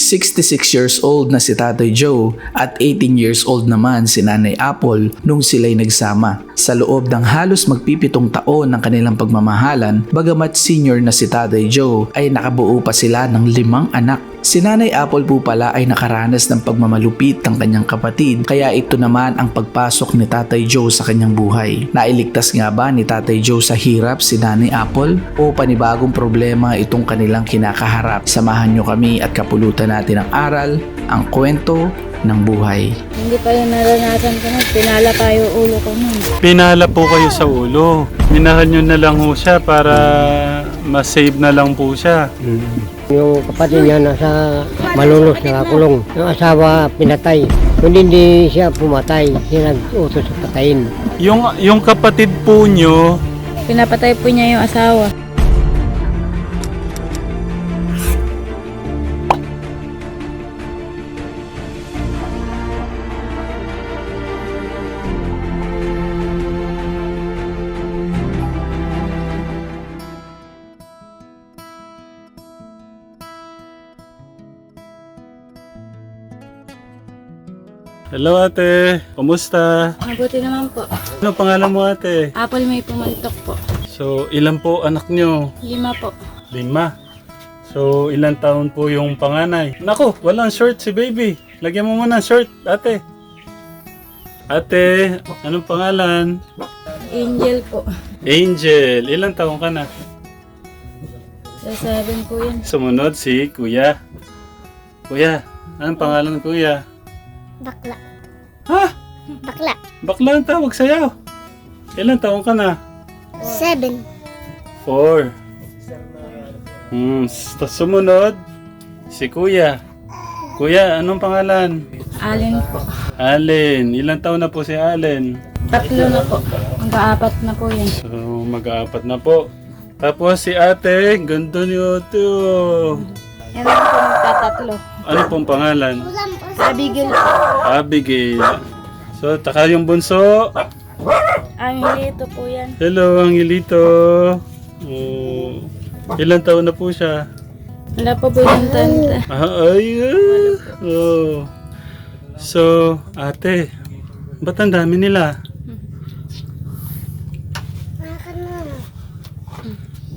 66 years old na si Tatay Joe at 18 years old naman si Nanay Apple nung sila'y nagsama. Sa loob ng halos magpipitong taon ng kanilang pagmamahalan, bagamat senior na si Tatay Joe ay nakabuo pa sila ng 5 anak. Si Nanay Apple po pala ay nakaranas ng pagmamalupit ng kanyang kapatid, kaya ito naman ang pagpasok ni Tatay Joe sa kanyang buhay. Nailigtas nga ba ni Tatay Joe sa hirap si Nanay Apple o panibagong problema itong kanilang kinakaharap? Samahan nyo kami at kapulutan natin ang aral, ang kwento ng buhay. Hindi pa yung naranasan ko nun. Pinala pa yung ulo ko nun. Pinala po kayo sa ulo. Minahal nyo na lang ho siya para ma-save na lang po siya. Yung kapatid niya nasa malulos, nakakulong. Yung asawa pinatay. Kung hindi siya pumatay, siya nag-utos sa patayin. Yung kapatid po nyo, Pinapatay po niya yung asawa. hello ate, kumusta? Mabuti naman po. Ano pangalan mo ate? Apple may pumantok po. So ilan po anak nyo? 5 po. 5. So ilan taon po yung panganay? Nako, walang short si baby. Lagyan mo muna ng short ate. Ate, anong pangalan? Angel po. Angel, ilang taon ka na? Sa 7 po yun. Sumunod si Kuya. Kuya, anong pangalan ng Kuya? Bakla. Ha? Bakla. Bakla ang tawag sa'yo. Ilang taon ka na? 7. 4. Sumunod si Kuya. Kuya, anong pangalan? Alin po. Allen. Ilang taon na po si Allen? 3 na po. Mag-4 na po yan. So, mag-4 na po. Tapos si ate, ganda niyo ito. Yan lang po magtatatlo. Ano pong pangalan? Si Abigail po. Abigail. So, taka yung bunso. Ang hilito po yan. Hello, Angelito. Oh, ilang taon na po siya? Wala pa po yung tanda. Oh. So, ate, ba't ang dami nila?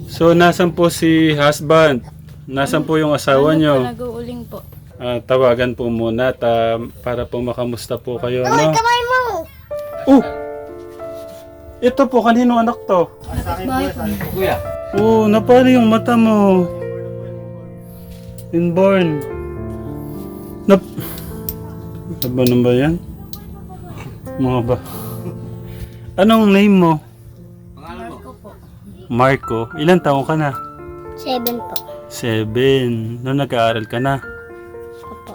So, nasan po si husband? Nasan po yung asawa Ano nyo? po, nag-uuling po. Tawagan po muna at para po makamusta po kayo. Uy, No? kamay mo! Oh! Ito po, kanino anak to? Bahay po. Oh, napano yung mata mo? Inborn. Ano ba yan? Mga ba? Anong name mo? Marco po. Marco. Ilan taong ka na? 7 po. 7. Noong nag-aaral ka na? Opo.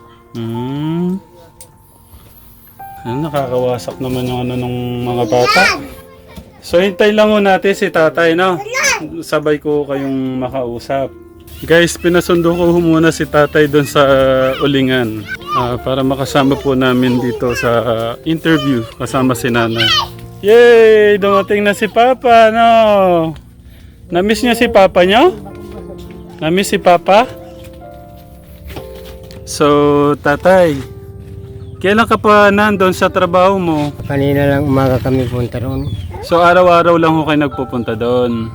Nakakawasak naman yung ano ng mga bata. So, hintay lang mo natin si tatay, no? Sabay ko kayong makausap. Guys, pinasundo ko muna si tatay doon sa ulingan para makasama po namin dito sa interview kasama si nanay. Yay! Dumating na si Papa, no? Na-miss niya si Papa niyo? Na-miss si Papa? So, tatay, kailan ka pa nandun sa trabaho mo? Kanina lang umaga kami punta roon. So, araw-araw lang ho kayo nagpupunta doon.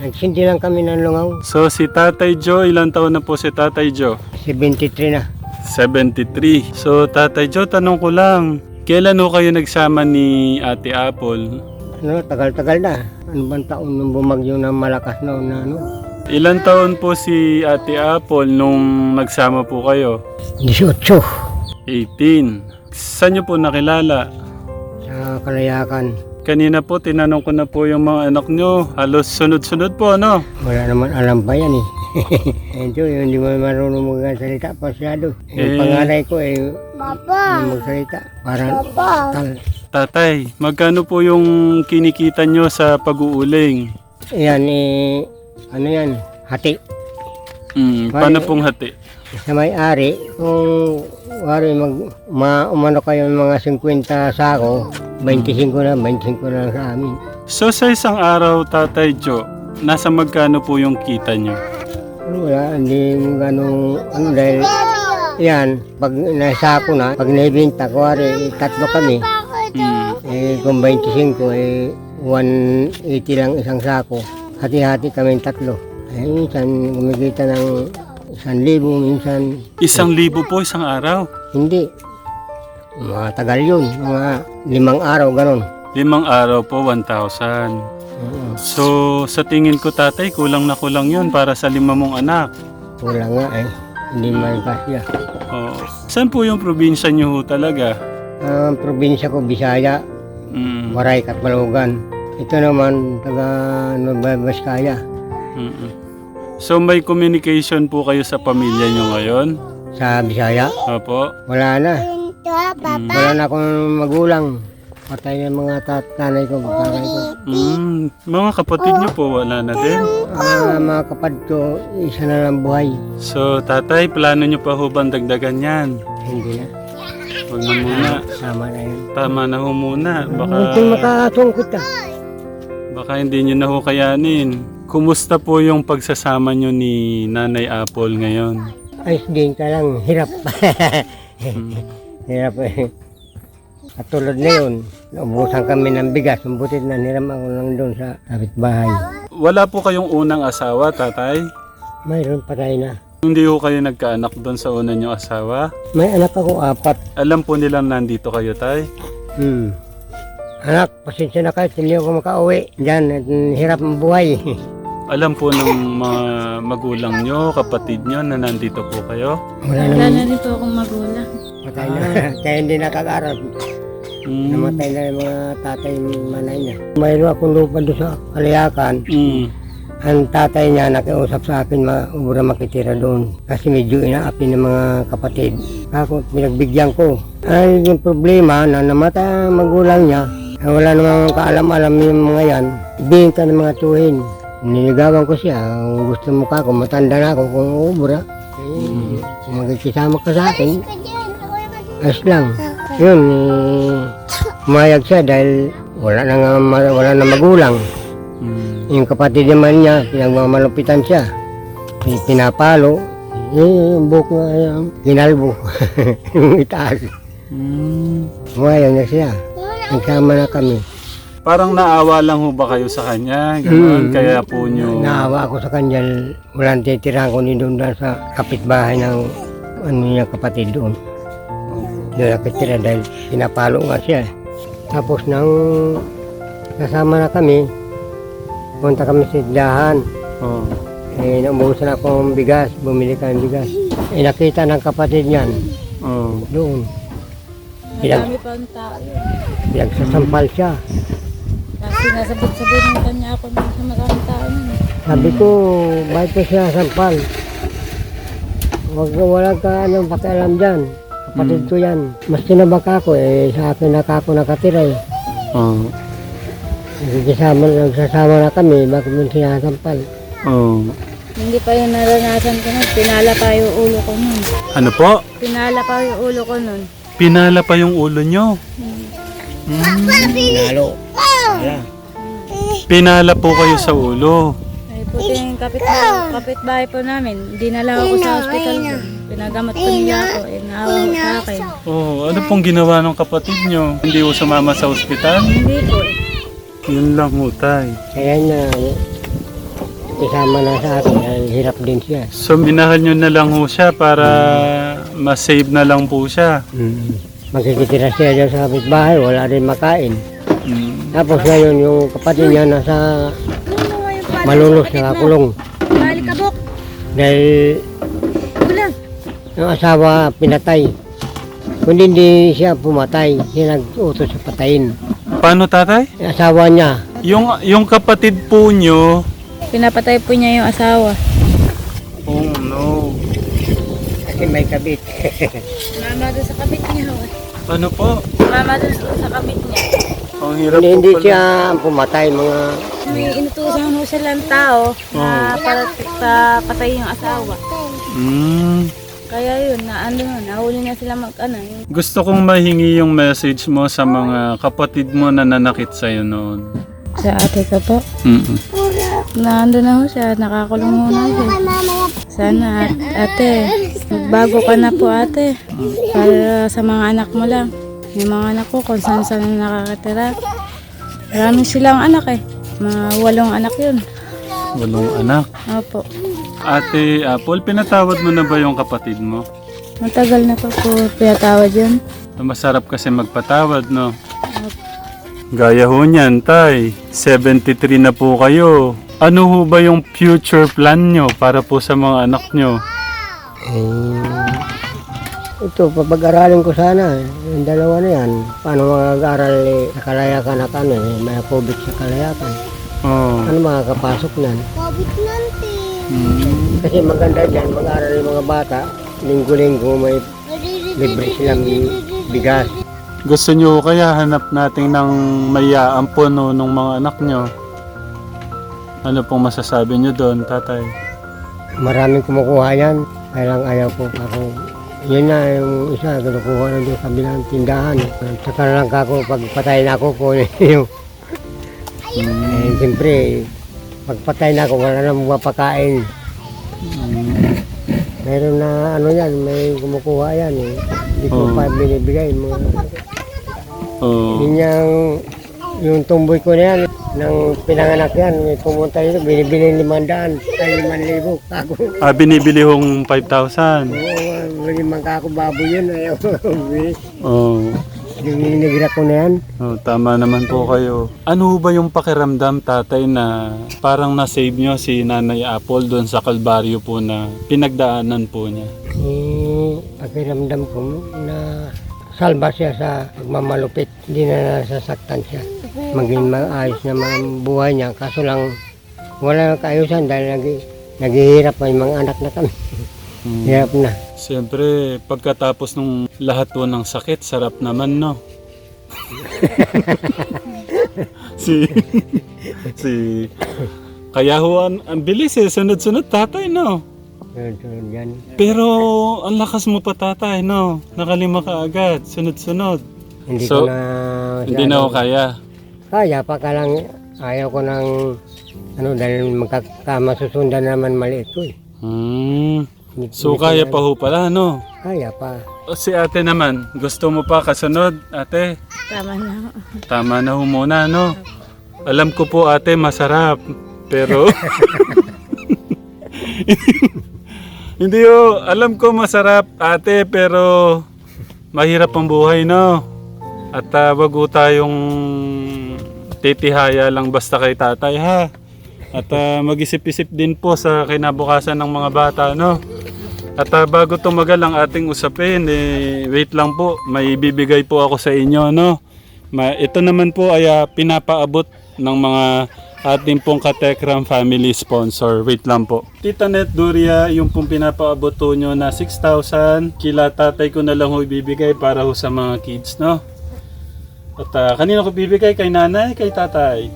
Nagsindi lang kami ng lungaw. So, si Tatay Joe, ilang taon na po si Tatay Joe? 73 na. 73. So, Tatay Joe, tanong ko lang, kailan ho kayo nagsama ni Ate Apple? Ano, tagal-tagal na. Ano bang taon nung bumagyo na malakas noon na ano? Ilang taon po si Ate Apple nung nagsama po kayo? 18. 18. Saan niyo po nakilala? Sa Kalayakan. Kanina po, tinanong ko na po yung mga anak nyo. Halos sunod-sunod po, no? Wala naman alam pa yan eh. Ito, hindi mo marunong magsalita pasyado. Yung panganay ko Papa! magsalita. Parang tal. Tatay, magkano po yung kinikita nyo sa pag-uuling? Yan ano yan, hati. Paano pong hati? Sa may-ari, kung umano kayo ng mga 50 sako, 25 na sa amin. So sa isang araw, Tatay Joe, nasa magkano po yung kita nyo? Wala, hindi mo ganong, dahil yan, pag nasa ako na, pag naibinta ko, tatlo kami, kung 25, 180 lang isang sako. Hati-hati kami tatlo. Minsan, kumikita ng 1,000, minsan, 1,000 po isang araw. hindi. Mga tagal yun, mga 5 araw, ganon. 5 araw po, 1,000. So, sa tingin ko tatay, kulang na kulang yun para sa 5 mong anak. Wala nga hindi may kasya. Oh. Saan po yung probinsya niyo ho talaga? Ang probinsya ko, Bisaya, Mm. Waray, Katbalogan. Ito naman, taga Nueva Vizcaya. Mm-mm. So, may communication po kayo sa pamilya niyo ngayon? Sa Bisaya, Opo. wala na. Wala na akong magulang. Patay na mga tatay ko, tatay ko. Mga kapatid niyo po, wala na din. Mga kapatid ko, isa na lang buhay. So, tatay, plano niyo pa ho bang dagdagan yan? Hindi na. Huwag na muna. Sama na yun. Tama na ho muna. Kung makatungkot ka. Baka hindi niyo na ho kayanin. Kumusta po yung pagsasama niyo ni Nanay Apple ngayon? Ayos din ka lang, hirap. Hirap Katulad na yun, naubusan kami ng bigas. Butit na niram ako lang doon sa kapitbahay. Wala po kayong unang asawa, tatay? Mayroon patay na. Hindi ho kayo nagkaanak doon sa una niyong asawa? May anak ako 4. Alam po nilang nandito kayo, tay? Anak, pasensya na kayo, hindi ako makauwi. Diyan, hirap ang buhay. Alam po ng mga magulang niyo, kapatid niyo na nandito po kayo? Wala Wala naman, na rin po akong magulang. patay na. Kaya hindi nakag-aral. Namatay na yung mga tatay manay niya. Mayroon akong lupa doon sa Kalayakan. Ang tatay niya nakiusap sa akin, ubra makitira doon. Kasi medyo inaapi ng mga kapatid. Ako, pinagbigyan ko. Ay, yung problema na namatay ang magulang niya, wala namang kaalam-alam yung mga yan. Ibinta ng mga tuhin. Niligawan ko siya. Kung gusto mo ka, kung matanda na ako, kung ubra. Kung magkikisama ka sa akin, ayos lang. Yun, umayag siya dahil wala na magulang. Yung kapatid naman niya, pinagmamalupitan siya. Pinapalo. Yung buhok na ginalbo. Yung itaas. Umayag na siya. Nagsama na kami. Parang naawa lang ho ba kayo sa kanya? Ganun, kaya po niyo... Naawa ako sa kanya. Walang titirahan ko ni doon sa kapitbahay ng niya kapatid doon. Doon nakitira dahil pinapalo nga siya. Tapos nang kasama na kami, punta kami sa dahan. Naubusan akong bigas, bumili kami bigas. Nakita ng kapatid niyan, doon. Marami pa ang tao. Pinagsasampal siya. Kasi nasabot-sabot ng kanya ako sa maraming tao nun. Sabi ko, bakit ko siya sampal? Wala ka pakialam dyan. Kapatid ko yan. Mas tinabak ako sa akin na ako nakatira Nagsasama na kami, bakit mo sinasampal? Hindi pa yung naranasan ko nun. Pinala pa yung ulo ko nun. Ano po? Pinala pa yung ulo ko nun. Pinala pa yung ulo niyo? Nalo. Pinala po kayo sa ulo? Ay puti yung kapitbahay po namin. Dinala ako sa hospital doon. Pinagamot po nila ako. Naawa ko sa akin. Ano pong ginawa ng kapatid niyo? Hindi ho sumama sa ospital? Hindi po. Yun lang ho, tay. Kaya na, isama na sa akin, dahil hirap din siya. So, minahal nyo na lang ho siya para ma-save na lang po siya. Magkikitira siya dyan sa kapitbahay, wala rin makain. Tapos ngayon yung kapatid niya nasa malulos, nakakulong. Balikabok! Dahil yung asawa pinatay. Kung hindi siya pumatay, siya nag-utos sa patayin. Paano, tatay? Yung asawa niya, Yung kapatid po nyo... Pinapatay po niya yung asawa. Oh, no. kasi may kabit. Mama doon sa kabit niya. Ano po? Mama doon sa kabit niya. Ang hirap po Hindi pala. siya pumatay, mga May inutusan mo silang tao na para patayin yung asawa. Kaya yun, nahuli na sila yung Gusto kong mahingi yung message mo sa mga kapatid mo na nanakit sa'yo noon. Sa ate ko po. Nandun na ho siya, nakakulong muna siya. Sana ate, Magbago ka na po ate. Para sa mga anak mo lang. Yung mga anak ko kung saan saan nakakatira. Marami silang anak eh. Mga 8 anak yun. 8 anak. Opo. Ate Apple, pinatawad mo na ba yung kapatid mo? Matagal na po pinatawad yun. Masarap kasi magpatawad, no? Gaya ho niyan, tay. 73 na po kayo. Ano ho ba yung future plan nyo para po sa mga anak nyo? Ito, papag-aralin ko sana. Yung dalawa na yan. Paano mag-aral sa kalayakan at ano eh. May COVID sa kalayakan. Oh. Ano makakapasok nan? COVID nanti. Kasi maganda dyan, mag-aral yung mga bata. Linggo-linggo may libre silang bigas. Gusto nyo kaya hanap natin ng mayaampon no, ng mga anak nyo? Ano pong masasabi nyo doon, tatay? Maraming kumukuha yan. Kaya lang ayaw ko ako. Yun na yung isa, kinukuha na doon sa kabilang tindahan. Saka lang ako, pag patay na ako, kunin yung... Siyempre, pag patay na ako, wala na mapakain. Meron na ano yan, may kumukuha yan eh. Hindi ko pa binibigay. Oh. Yun yung tumboy ko na yan, nang pinanganak yan, may pumunta dito, binibili 500, ay 5,000 kako. Binibili hong 5,000. Oo, 5 kako baboy yun, ayaw bili. Oh. Yung inigira ko na yan. Oh, tama naman po kayo. Ano ba yung pakiramdam, tatay, na parang na-save nyo si Nanay Apple doon sa Kalbaryo po na pinagdaanan po niya? Pakiramdam ko na salba siya sa pagmamalupit. Hindi na nasasaktan siya. Maging maayos naman buhay niya. Kaso lang wala nang kaayusan dahil naghihirap pa yung mga anak na kami. Hirap na. Siyempre, pagkatapos ng lahat po ng sakit, sarap naman, no? si kaya ho, ang bilis eh, sunod-sunod tatay, no? Sunod yan. Pero ang lakas mo pa, tatay, no? Nakalima ka agad, sunod-sunod. Hindi So, ko na... Hindi na ho kaya. Kaya pa ka lang, ayaw ko ng... Ano, dahil magkakamasusundan naman maliit ko eh. So kaya pa ho pala, no? Kaya pa. O, si ate naman, gusto mo pa kasunod, ate? Tama na. Tama na ho muna, no? Alam ko po, ate, masarap. Pero... Hindi ho, alam ko masarap, ate, pero... Mahirap ang buhay, no? At wag ho tayong titihaya lang basta kay tatay, ha? At mag-isip-isip din po sa kinabukasan ng mga bata, no? At bago tumagal ang ating usapin, wait lang po, may bibigay po ako sa inyo, no? Ito naman po ay pinapaabot ng mga ating pong Katekram family sponsor. Wait lang po. Tita Net Doria, yung pong pinapaabot po nyo na 6,000, kila tatay ko na lang ho ibibigay para ho sa mga kids, no? At kanino ko bibigay? Kay nanay, kay tatay?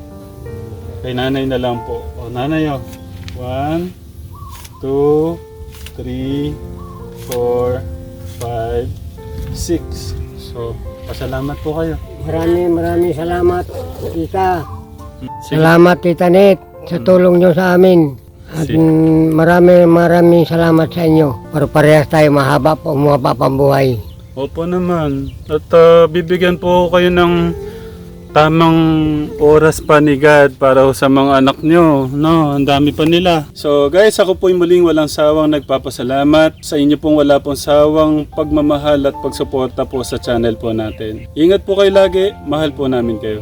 Kay nanay na lang po. O nanay, 1, 2, 3, 4, 5, 6. So, pasalamat po kayo. Maraming salamat, tita. Salamat, Tita Net, sa tulong nyo sa amin. At maraming salamat sa inyo. Para parehas tayo mahaba pang buhay. Opo naman. At bibigyan po kayo ng tamang oras pa ni God para sa mga anak nyo. No, ang dami pa nila. So guys, ako po'y muling walang sawang nagpapasalamat sa inyo pong wala pong sawang pagmamahal at pagsuporta po sa channel po natin. Ingat po kayo lagi. Mahal po namin kayo.